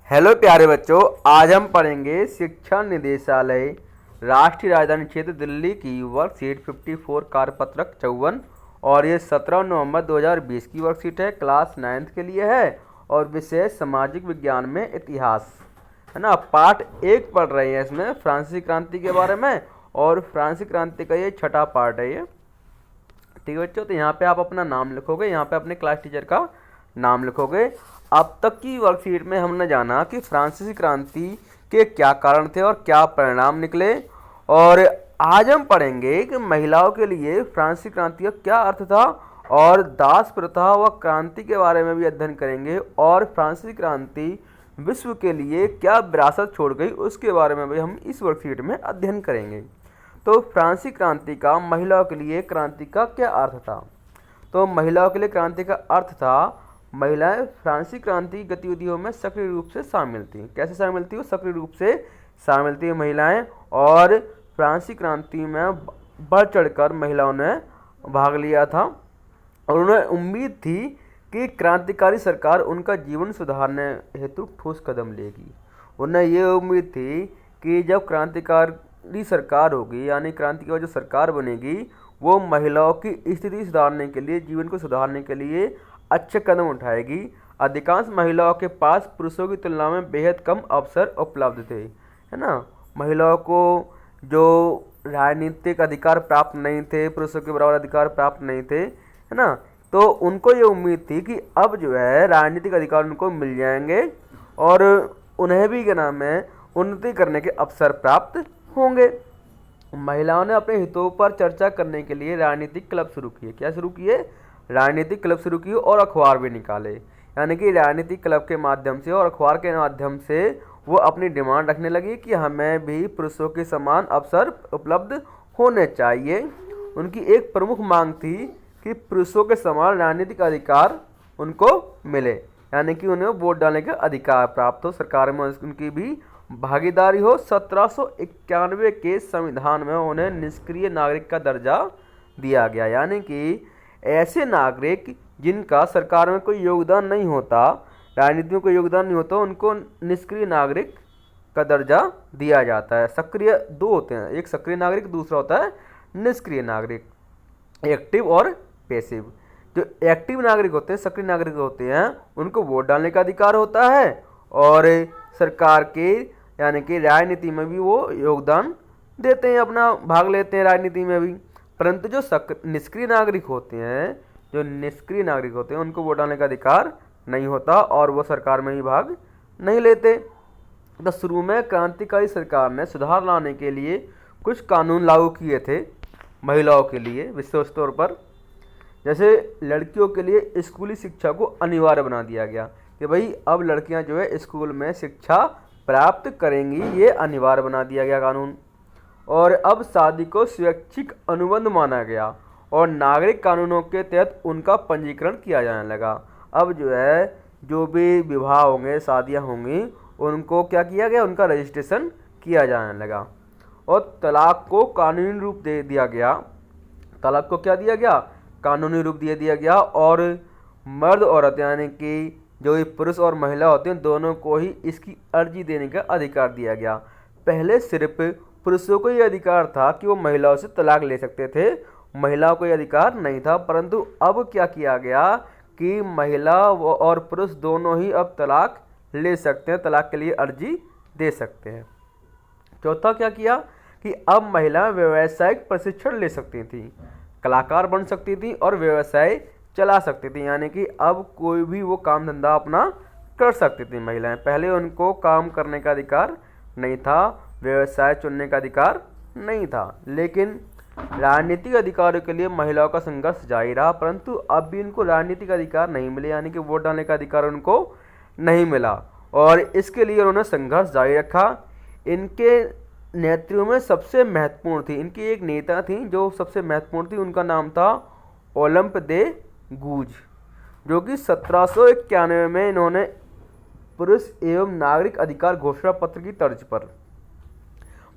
Hello प्यारे बच्चों, आज हम पढ़ेंगे शिक्षा निदेशालय राष्ट्रीय राजधानी क्षेत्र दिल्ली की वर्कशीट 54 कार्यपत्रक 54। और ये 17 नवंबर 2020 की वर्कशीट है। क्लास 9th के लिए है और विषय सामाजिक विज्ञान में इतिहास है ना। पार्ट 1 पढ़ रहे हैं इसमें फ्रांसीसी क्रांति के बारे में, और फ्रांसीसी क्रांति का ये छठा पार्ट है ये। ठीक है बच्चों, तो यहाँ पे आप अपना नाम लिखोगे, यहाँ पे अपने क्लास टीचर का नाम लिखोगे। अब तक की वर्कशीट में हमने जाना कि फ्रांसीसी क्रांति के क्या कारण थे और क्या परिणाम निकले, और आज हम पढ़ेंगे कि महिलाओं के लिए फ्रांसीसी क्रांति का क्या अर्थ था, और दास प्रथा व क्रांति के बारे में भी अध्ययन करेंगे, और फ्रांसीसी क्रांति विश्व के लिए क्या विरासत छोड़ गई उसके बारे में भी हम इस वर्कशीट में अध्ययन करेंगे। तो फ्रांसीसी क्रांति का महिलाओं के लिए क्रांति का क्या अर्थ था? तो महिलाओं के लिए क्रांति का अर्थ था, महिलाएं फ्रांसीसी क्रांति की गतिविधियों में सक्रिय रूप से शामिल थी। कैसे शामिल थी? वो सक्रिय रूप से शामिल थी महिलाएं, और फ्रांसीसी क्रांति में बढ़ चढ़कर महिलाओं ने भाग लिया था, और उन्हें उम्मीद थी कि क्रांतिकारी सरकार उनका जीवन सुधारने हेतु ठोस कदम लेगी। उन्हें ये उम्मीद थी कि जब क्रांतिकारी सरकार होगी, यानी क्रांति की वजह जो सरकार बनेगी, वो महिलाओं की स्थिति सुधारने के लिए, जीवन को सुधारने के लिए अच्छे कदम उठाएगी। अधिकांश महिलाओं के पास पुरुषों की तुलना में बेहद कम अवसर उपलब्ध थे, है ना। महिलाओं को जो राजनीतिक अधिकार प्राप्त नहीं थे, पुरुषों के बराबर अधिकार प्राप्त नहीं थे, है ना। तो उनको ये उम्मीद थी कि अब जो है राजनीतिक अधिकार उनको मिल जाएंगे, और उन्हें भी क्या नाम है उन्नति करने के अवसर प्राप्त होंगे। महिलाओं ने अपने हितों पर चर्चा करने के लिए राजनीतिक क्लब शुरू किए। क्या शुरू किए? राजनीतिक क्लब शुरू किए, और अखबार भी निकाले। यानी कि राजनीतिक क्लब के माध्यम से और अखबार के माध्यम से वो अपनी डिमांड रखने लगी कि हमें भी पुरुषों के समान अवसर उपलब्ध होने चाहिए। उनकी एक प्रमुख मांग थी कि पुरुषों के समान राजनीतिक अधिकार उनको मिले, यानी कि उन्हें वोट डालने का अधिकार प्राप्त हो, सरकार में उनकी भी भागीदारी हो। 1791 के संविधान में उन्हें निष्क्रिय नागरिक का दर्जा दिया गया, यानी कि ऐसे नागरिक जिनका सरकार में कोई योगदान नहीं होता, राजनीति में कोई योगदान नहीं होता, उनको निष्क्रिय नागरिक का दर्जा दिया जाता है। सक्रिय दो होते हैं, एक सक्रिय नागरिक, दूसरा होता है निष्क्रिय नागरिक, एक्टिव और पैसिव। जो एक्टिव नागरिक होते हैं, सक्रिय नागरिक होते हैं, उनको वोट डालने का अधिकार होता है, और सरकार के यानी कि राजनीति में भी वो योगदान देते हैं, अपना भाग लेते हैं राजनीति में भी। परंतु जो निष्क्रिय नागरिक होते हैं, उनको वोट डालने का अधिकार नहीं होता, और वो सरकार में ही भाग नहीं लेते। तो शुरू में क्रांतिकारी सरकार ने सुधार लाने के लिए कुछ कानून लागू किए थे महिलाओं के लिए विशेष तौर पर। जैसे लड़कियों के लिए स्कूली शिक्षा को अनिवार्य बना दिया गया कि भाई अब लड़कियां जो है स्कूल में शिक्षा प्राप्त करेंगी, ये अनिवार्य बना दिया गया कानून। और अब शादी को स्वैच्छिक अनुबंध माना गया, और नागरिक कानूनों के तहत उनका पंजीकरण किया जाने लगा। अब जो है जो भी विवाह होंगे, शादियां होंगी, उनको क्या किया गया? उनका रजिस्ट्रेशन किया जाने लगा। और तलाक को कानूनी रूप दे दिया गया। तलाक को क्या दिया गया? कानूनी रूप दे दिया गया। और मर्द औरत यानी कि जो ये पुरुष और महिला होते हैं, दोनों को ही इसकी अर्जी देने का अधिकार दिया गया। पहले सिर्फ पुरुषों को ये अधिकार था कि वो महिलाओं से तलाक ले सकते थे, महिलाओं को ये अधिकार नहीं था। परंतु अब क्या किया गया कि महिला और पुरुष दोनों ही अब तलाक ले सकते हैं, तलाक के लिए अर्जी दे सकते हैं। चौथा क्या किया कि अब महिलाएं व्यावसायिक प्रशिक्षण ले सकती थी, कलाकार बन सकती थी और व्यवसाय चला सकती थी, यानी कि अब कोई भी वो काम धंधा अपना कर सकती थी महिलाएं। पहले उनको काम करने का अधिकार नहीं था, व्यवसाय चुनने का अधिकार नहीं था। लेकिन राजनीतिक अधिकारों के लिए महिलाओं का संघर्ष जारी रहा, परंतु अब भी उनको राजनीतिक अधिकार नहीं मिले, यानी कि वोट डालने का अधिकार उनको नहीं मिला, और इसके लिए उन्होंने संघर्ष जारी रखा। इनके नेतृत्व में सबसे महत्वपूर्ण थी, इनकी एक नेता थी जो सबसे महत्वपूर्ण थी, उनका नाम था ओलंप दे गूज, जो कि 1791 में इन्होंने पुरुष एवं नागरिक अधिकार घोषणा पत्र की तर्ज पर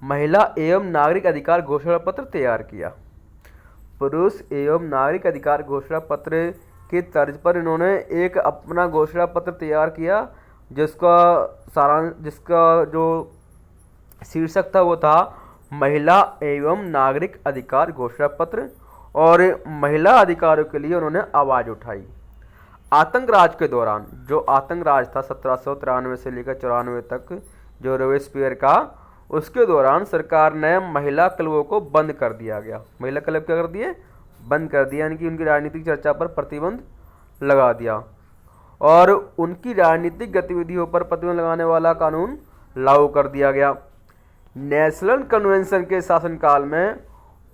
महिला एवं नागरिक अधिकार घोषणा पत्र तैयार किया। पुरुष एवं नागरिक अधिकार घोषणा पत्र की तर्ज पर इन्होंने एक अपना घोषणा पत्र तैयार किया, जिसका जो शीर्षक था वो था महिला एवं नागरिक अधिकार घोषणा पत्र, और महिला अधिकारों के लिए उन्होंने आवाज़ उठाई। आतंक राज के दौरान, जो आतंक राज था 1793 से लेकर 94 तक जो रोबेस्पियर का, उसके दौरान सरकार ने महिला क्लबों को बंद कर दिया गया। महिला क्लब क्या कर दिए? बंद कर दिया, यानी कि उनकी राजनीतिक चर्चा पर प्रतिबंध लगा दिया और उनकी राजनीतिक गतिविधियों पर प्रतिबंध लगाने वाला कानून लागू कर दिया गया। नेशनल कन्वेंशन के शासनकाल में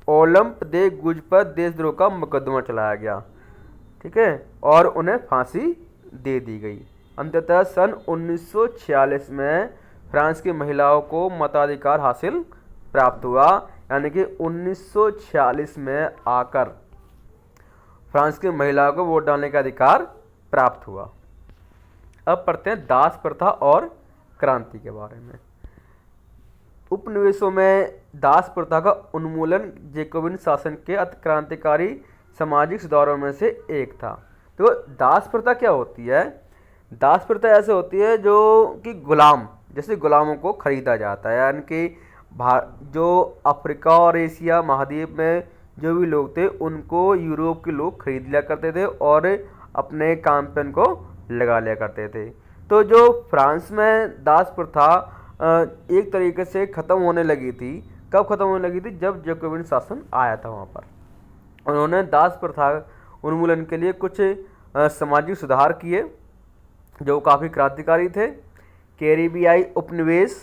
ओलंप दे गुज पर देशद्रोह का मुकदमा चलाया गया, ठीक है, और उन्हें फांसी दे दी गई। अंततः सन 1946 में फ्रांस की महिलाओं को मताधिकार हासिल प्राप्त हुआ, यानी कि 1946 में आकर फ्रांस की महिलाओं को वोट डालने का अधिकार प्राप्त हुआ। अब पढ़ते हैं दास प्रथा और क्रांति के बारे में। उपनिवेशों में दास प्रथा का उन्मूलन जैकोबिन शासन के अतिक्रांतिकारी सामाजिक सुधारों में से एक था। तो दास प्रथा क्या होती है? दास प्रथा ऐसे होती है जो कि गुलाम, जैसे गुलामों को खरीदा जाता है, यानी कि जो अफ्रीका और एशिया महाद्वीप में जो भी लोग थे उनको यूरोप के लोग खरीद लिया करते थे और अपने काम पे उनको लगा लिया करते थे। तो जो फ्रांस में दास प्रथा एक तरीके से ख़त्म होने लगी थी। कब ख़त्म होने लगी थी? जब जैकोबिन शासन आया था वहाँ पर। उन्होंने दास प्रथा उन्मूलन के लिए कुछ सामाजिक सुधार किए जो काफ़ी क्रांतिकारी थे। कैरिबियाई उपनिवेश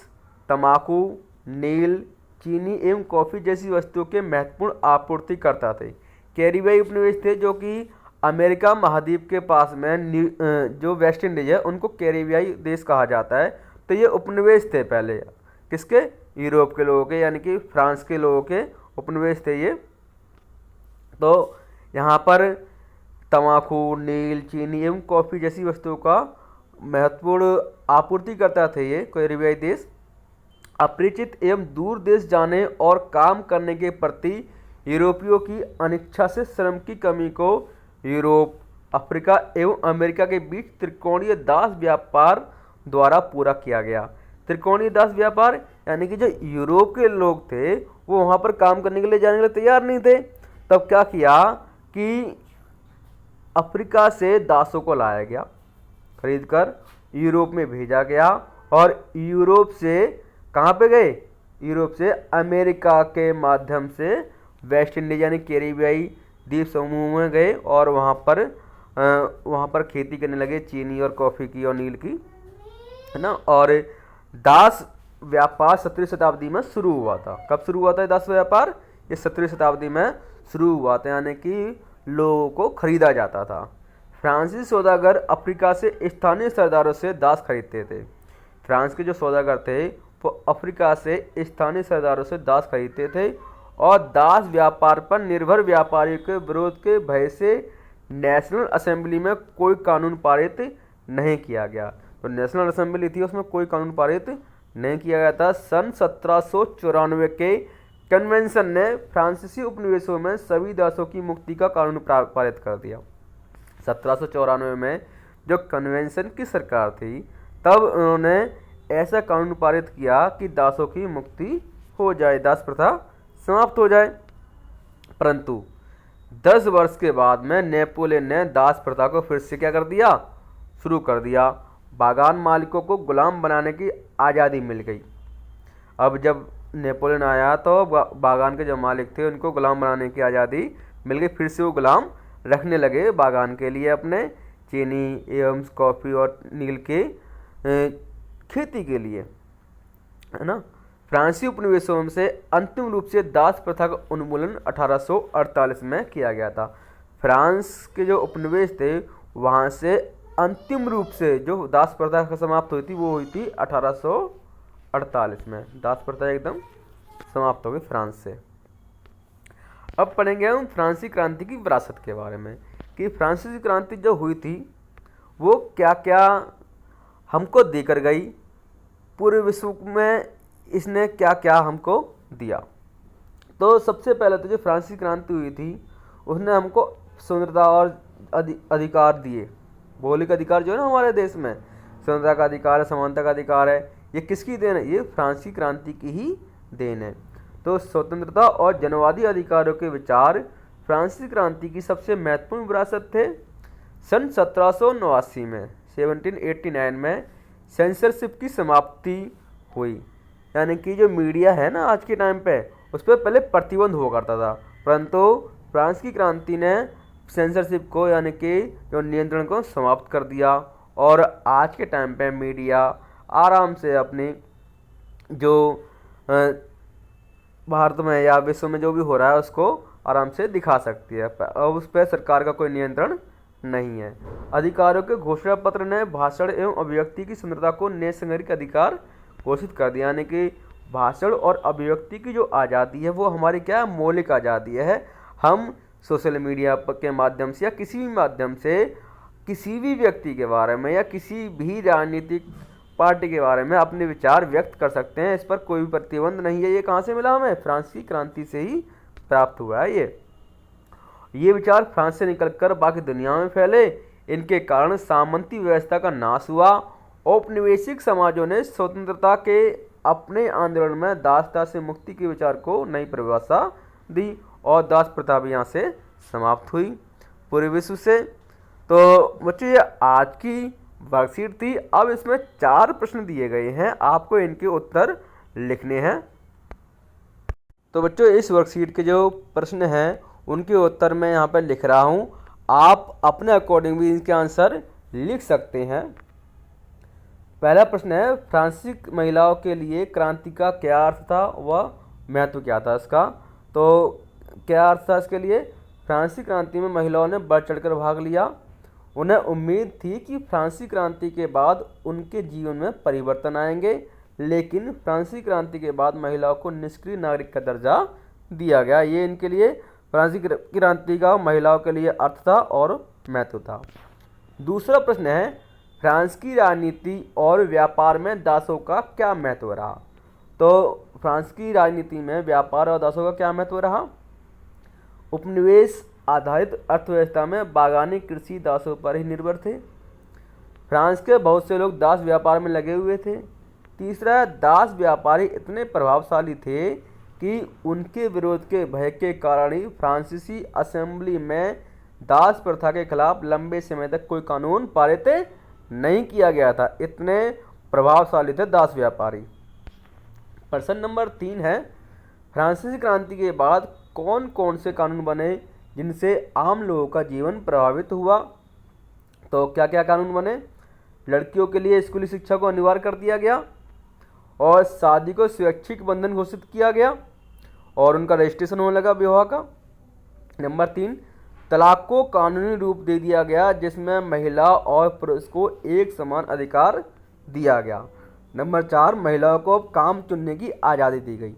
तंबाकू, नील, चीनी एवं कॉफ़ी जैसी वस्तुओं के महत्वपूर्ण आपूर्ति करता थे। कैरिबियाई उपनिवेश थे जो कि अमेरिका महाद्वीप के पास में जो वेस्ट इंडीज है उनको कैरिबियाई देश कहा जाता है। तो ये उपनिवेश थे पहले, किसके? यूरोप के लोगों के, यानी कि फ्रांस के लोगों के उपनिवेश थे ये। तो यहाँ पर तंबाकू, नील, चीनी एवं कॉफ़ी जैसी वस्तुओं का महत्वपूर्ण आपूर्ति करता थे ये कैरिबियाई देश। अपरिचित एवं दूर देश जाने और काम करने के प्रति यूरोपियों की अनिच्छा से श्रम की कमी को यूरोप, अफ्रीका एवं अमेरिका के बीच त्रिकोणीय दास व्यापार द्वारा पूरा किया गया। त्रिकोणीय दास व्यापार यानी कि जो यूरोप के लोग थे वो वहाँ पर काम करने के लिए जाने के लिए तैयार नहीं थे। तब क्या किया कि अफ्रीका से दासों को लाया गया, खरीद कर यूरोप में भेजा गया और यूरोप से कहाँ पे गए? यूरोप से अमेरिका के माध्यम से वेस्ट इंडीज यानी कैरिबियाई द्वीप समूह में गए और वहाँ पर खेती करने लगे चीनी और कॉफ़ी की और नील की, है ना। और दास व्यापार 17वीं शताब्दी में शुरू हुआ था। कब शुरू हुआ था दास व्यापार? ये 17वीं शताब्दी में शुरू हुआ था, यानी कि लोगों को खरीदा जाता था। फ्रांसीसी सौदागर अफ्रीका से स्थानीय सरदारों से दास खरीदते थे। फ्रांस के जो सौदागर थे वो अफ्रीका से स्थानीय सरदारों से दास खरीदते थे और दास व्यापार पर निर्भर व्यापारियों के विरोध के भय से नेशनल असेंबली में कोई कानून पारित नहीं किया गया। तो नेशनल असेंबली थी उसमें कोई कानून पारित नहीं किया गया था। सन 1794 के कन्वेंशन ने फ्रांसीसी उपनिवेशों में सभी दासों की मुक्ति का कानून पारित कर दिया। 1794 में जो कन्वेंशन की सरकार थी तब उन्होंने ऐसा कानून पारित किया कि दासों की मुक्ति हो जाए, दास प्रथा समाप्त हो जाए। परंतु 10 वर्ष के बाद में नेपोलियन ने दास प्रथा को फिर से क्या कर दिया? शुरू कर दिया। बागान मालिकों को गुलाम बनाने की आज़ादी मिल गई। अब जब नेपोलियन आया तो बागान के जो मालिक थे उनको गुलाम बनाने की आज़ादी मिल गई। फिर से वो गुलाम रखने लगे बागान के लिए अपने चीनी एवं कॉफ़ी और नील के खेती के लिए, है ना। फ्रांसीसी उपनिवेशों से अंतिम रूप से दास प्रथा का उन्मूलन 1848 में किया गया था। फ्रांस के जो उपनिवेश थे वहाँ से अंतिम रूप से जो दास प्रथा का समाप्त हुई थी वो हुई थी 1848 में। दास प्रथा एकदम समाप्त हो गई फ्रांस से। अब पढ़ेंगे हम फ्रांसीसी क्रांति की विरासत के बारे में कि फ्रांसीसी क्रांति जो हुई थी वो क्या क्या हमको देकर गई, पूरे विश्व में इसने क्या क्या हमको दिया। तो सबसे पहले तो जो फ्रांसीसी क्रांति हुई थी उसने हमको स्वतंत्रता और अधिकार दिए। मौलिक अधिकार जो है ना हमारे देश में, स्वतंत्रता का अधिकार है, समानता का अधिकार है, ये किसकी देन है? ये फ्रांसीसी क्रांति की ही देन है। तो स्वतंत्रता और जनवादी अधिकारों के विचार फ्रांसीसी क्रांति की सबसे महत्वपूर्ण विरासत थे। सन 1789 में 1789 में सेंसरशिप की समाप्ति हुई, यानी कि जो मीडिया है ना आज के टाइम पे, उस पर पहले प्रतिबंध हुआ करता था, परंतु फ्रांस की क्रांति ने सेंसरशिप को यानी कि जो नियंत्रण को समाप्त कर दिया और आज के टाइम पे मीडिया आराम से अपनी जो भारत में या विश्व में जो भी हो रहा है उसको आराम से दिखा सकती है। अब उस पर सरकार का कोई नियंत्रण नहीं है। अधिकारों के घोषणा पत्र ने भाषण एवं अभिव्यक्ति की स्वतंत्रता को नैसर्गिक अधिकार घोषित कर दिया, यानी कि भाषण और अभिव्यक्ति की जो आज़ादी है वो हमारी क्या है? मौलिक आज़ादी है। हम सोशल मीडिया के माध्यम से या किसी भी माध्यम से किसी भी व्यक्ति के बारे में या किसी भी राजनीतिक पार्टी के बारे में अपने विचार व्यक्त कर सकते हैं, इस पर कोई भी प्रतिबंध नहीं है। ये कहाँ से मिला हमें? फ्रांसीसी क्रांति से ही प्राप्त हुआ है। ये विचार फ्रांस से निकलकर बाकी दुनिया में फैले। इनके कारण सामंती व्यवस्था का नाश हुआ। औपनिवेशिक समाजों ने स्वतंत्रता के अपने आंदोलन में दासता से मुक्ति के विचार को नई परिभाषा दी और दास प्रथा भी यहाँ से समाप्त हुई पूरे विश्व से। तो बच्चों ये आज की वर्कशीट थी। अब इसमें 4 प्रश्न दिए गए हैं, आपको इनके उत्तर लिखने हैं। तो बच्चों इस वर्कशीट के जो प्रश्न हैं उनके उत्तर मैं यहाँ पर लिख रहा हूँ, आप अपने अकॉर्डिंग भी इनके आंसर लिख सकते हैं। पहला प्रश्न है, फ्रांसीसी महिलाओं के लिए क्रांति का क्या अर्थ था व महत्व क्या था इसका? तो क्या अर्थ था इसके लिए? फ्रांसीसी क्रांति में महिलाओं ने बढ़ चढ़कर भाग लिया। उन्हें उम्मीद थी कि फ्रांसीसी क्रांति के बाद उनके जीवन में परिवर्तन आएंगे, लेकिन फ्रांसीसी क्रांति के बाद महिलाओं को निष्क्रिय नागरिक का दर्जा दिया गया। ये इनके लिए फ्रांसीसी क्रांति का महिलाओं के लिए अर्थ था और महत्व था। दूसरा प्रश्न है, फ्रांस की राजनीति और व्यापार में दासों का क्या महत्व रहा? तो फ्रांस की राजनीति में व्यापार और दासों का क्या महत्व रहा? उपनिवेश आधारित अर्थव्यवस्था में बागानी कृषि दासों पर ही निर्भर थे। फ्रांस के बहुत से लोग दास व्यापार में लगे हुए थे। तीसरा, दास व्यापारी इतने प्रभावशाली थे कि उनके विरोध के भय के कारण ही फ्रांसीसी असेंबली में दास प्रथा के खिलाफ लंबे समय तक कोई कानून पारित नहीं किया गया था। इतने प्रभावशाली थे दास व्यापारी। प्रश्न नंबर 3 है, फ्रांसीसी क्रांति के बाद कौन कौन से कानून बने जिनसे आम लोगों का जीवन प्रभावित हुआ? तो क्या क्या कानून बने? लड़कियों के लिए स्कूली शिक्षा को अनिवार्य कर दिया गया और शादी को स्वैच्छिक बंधन घोषित किया गया और उनका रजिस्ट्रेशन होने लगा विवाह का। नंबर 3, तलाक को कानूनी रूप दे दिया गया जिसमें महिला और पुरुष को एक समान अधिकार दिया गया। नंबर 4, महिलाओं को काम चुनने की आज़ादी दी गई।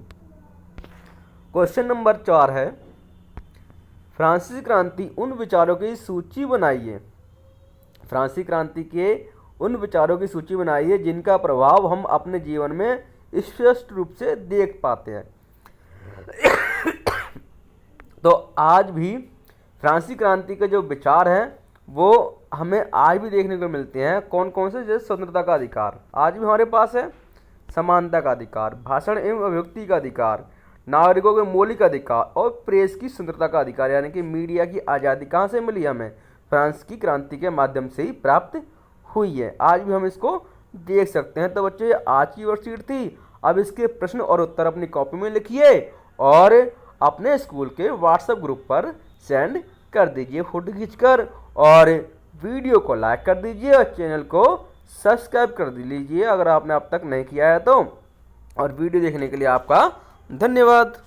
क्वेश्चन नंबर 4 है, फ्रांसीसी क्रांति उन विचारों की सूची बनाइए। फ्रांसीसी क्रांति के उन विचारों की सूची बनाइए जिनका प्रभाव हम अपने जीवन में स्पष्ट रूप से देख पाते हैं। तो आज भी फ्रांसीसी क्रांति के जो विचार हैं वो हमें आज भी देखने को मिलते हैं। कौन कौन से? जैसे स्वतंत्रता का अधिकार आज भी हमारे पास है, समानता का अधिकार, भाषण एवं अभिव्यक्ति का अधिकार, नागरिकों के मौलिक अधिकार और प्रेस की स्वतंत्रता का अधिकार, यानी कि मीडिया की आज़ादी कहाँ से मिली? हमें फ्रांस की क्रांति के माध्यम से ही प्राप्त हुई है। आज भी हम इसको देख सकते हैं। तो बच्चों ये आज की वर्कशीट थी। अब इसके प्रश्न और उत्तर अपनी कॉपी में लिखिए और अपने स्कूल के व्हाट्सएप ग्रुप पर सेंड कर दीजिए फोटो खींचकर, और वीडियो को लाइक कर दीजिए और चैनल को सब्सक्राइब कर लीजिए अगर आपने अब तक नहीं किया है तो। और वीडियो देखने के लिए आपका धन्यवाद।